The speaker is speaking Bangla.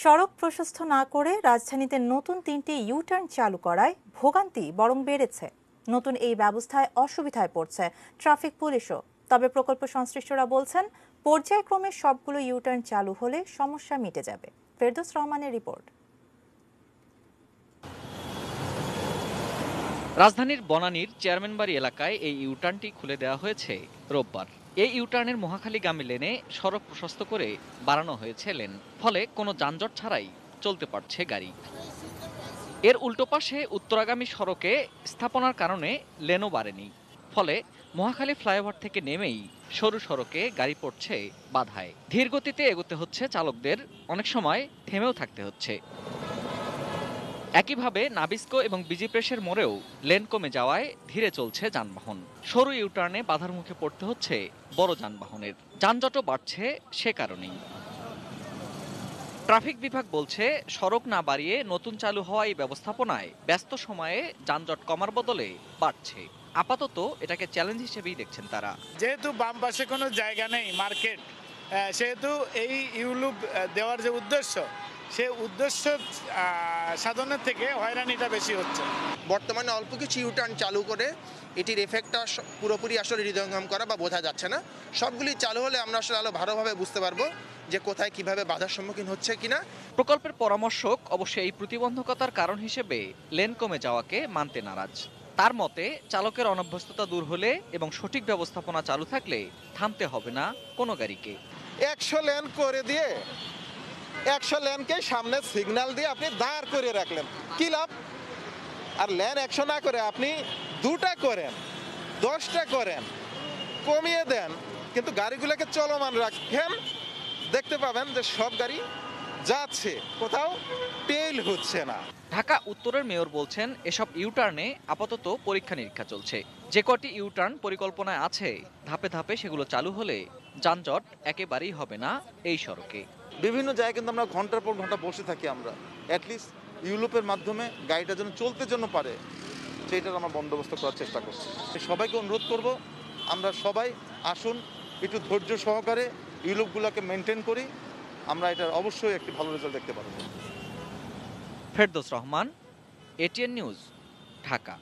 সড়ক প্রশস্ত না করে রাজধানীতে নতুন 3টি ইউটার্ন চালু করায় ভোগান্তি বরং বেড়েছে। নতুন এই ব্যবস্থায় অসুবিধায় পড়ছে ট্রাফিক পুলিশও। তবে প্রকল্প সংশ্লিষ্টরা বলছেন, পর্যায়ক্রমে সবগুলো ইউটার্ন চালু হলে সমস্যা মিটে যাবে। ফেরদৌস রহমানের রিপোর্ট। রাজধানীর বনানীর চেয়ারম্যানবাড়ি এলাকায় এই ইউটার্নটি খুলে দেওয়া হয়েছে রোববার। এই ইউটার্নের মহাখালীগামী লেনে সড়ক প্রশস্ত করে বাড়ানো হয়েছে লেন, ফলে কোনো যানজট ছাড়াই চলতে পারছে গাড়ি। এর উল্টো পাশে উত্তরাগামী সড়কে স্থাপনার কারণে লেনও বাড়েনি, ফলে মহাখালী ফ্লাইওভার থেকে নেমেই সরু সড়কে গাড়ি পড়ছে বাধায়। ধীর গতিতে এগোতে হচ্ছে চালকদের, অনেক সময় থেমেও থাকতে হচ্ছে। একইভাবে নাবিস্কো এবং বিজি প্রেসের মোড়েও লেন কমে যাওয়ায় ধীরে চলছে যানবাহন। সরু ইউটার্নে বাধার মুখে পড়তে হচ্ছে বড় যানবাহনের। যানজটও বাড়ছে সে কারণেই। ট্রাফিক বিভাগ বলছে, সড়ক না বাড়িয়ে নতুন চালু হওয়া এই ব্যবস্থাপনায় ব্যস্ত সময়ে যানজট কমার বদলে বাড়ছে। আপাতত এটাকে চ্যালেঞ্জ হিসেবেই দেখছেন তারা। যেহেতু বাম পাশে কোনো জায়গা নেই মার্কেট, সেহেতু এই ইউলুপ দেওয়ার যে উদ্দেশ্য, সে উদ্দেশ্য সাধনের থেকে হয়রানিটা বেশি হচ্ছে। বর্তমানে অল্প কিছু ইউটার্ন চালু করে এটির এফেক্টটা পুরোপুরি আসলে হৃদয়ঙ্গম করা বা বোঝা যাচ্ছে না। সবগুলি চালু হলে আমরা আসলে আরো ভালোভাবে বুঝতে পারবো যে কোথায় কিভাবে বাধার সম্মুখীন হচ্ছে কিনা। প্রকল্পের পরামর্শক অবশ্য এই প্রতিবন্ধকতার কারণ হিসেবে লেন কমে যাওয়াকে মানতে নারাজ। তার মতে, চালকের অনভ্যস্ততা দূর হলে এবং সঠিক ব্যবস্থাপনা চালু থাকলে থামতে হবে না কোনো গাড়িকে। 100 লেন করে দিয়ে 100 লেনকে সামনে সিগন্যাল দিয়ে আপনি দাঁড় করে রাখলেন, কি লাভ? আর লেন 100 না করে আপনি 2টা করেন, 10টা করেন, কমিয়ে দেন, কিন্তু গাড়িগুলোকে চলমান রাখেন, দেখতে পাবেন যে সব গাড়ি যাচ্ছে, কোথাও টেইল হচ্ছে না। ঢাকা উত্তরের মেয়র বলছেন, এসব ইউটার্নে আপাতত পরীক্ষা নিরীক্ষা চলছে। যে কটি ইউটার্ন পরিকল্পনায় আছে, ধাপে ধাপে সেগুলো চালু হলে যানজট একেবারেই হবে না এই সড়কে। বিভিন্ন জায়গায় কিন্তু আমরা ঘন্টার পর ঘন্টা বসে থাকি, আমরা অ্যাটলিস্ট ইউরোপের মাধ্যমে গাড়িটা যেন চলতে জন্য পারে, সেইটার আমরা বন্দোবস্ত করার চেষ্টা করছি। সবাইকে অনুরোধ করব, আমরা সবাই আসুন, একটু ধৈর্য সহকারে ইউরোপগুলোকে মেনটেন করি, আমরা এটার অবশ্যই একটি ভালো রেজাল্ট দেখতে পারব। Ferdous Rahman, ATN news, Dhaka.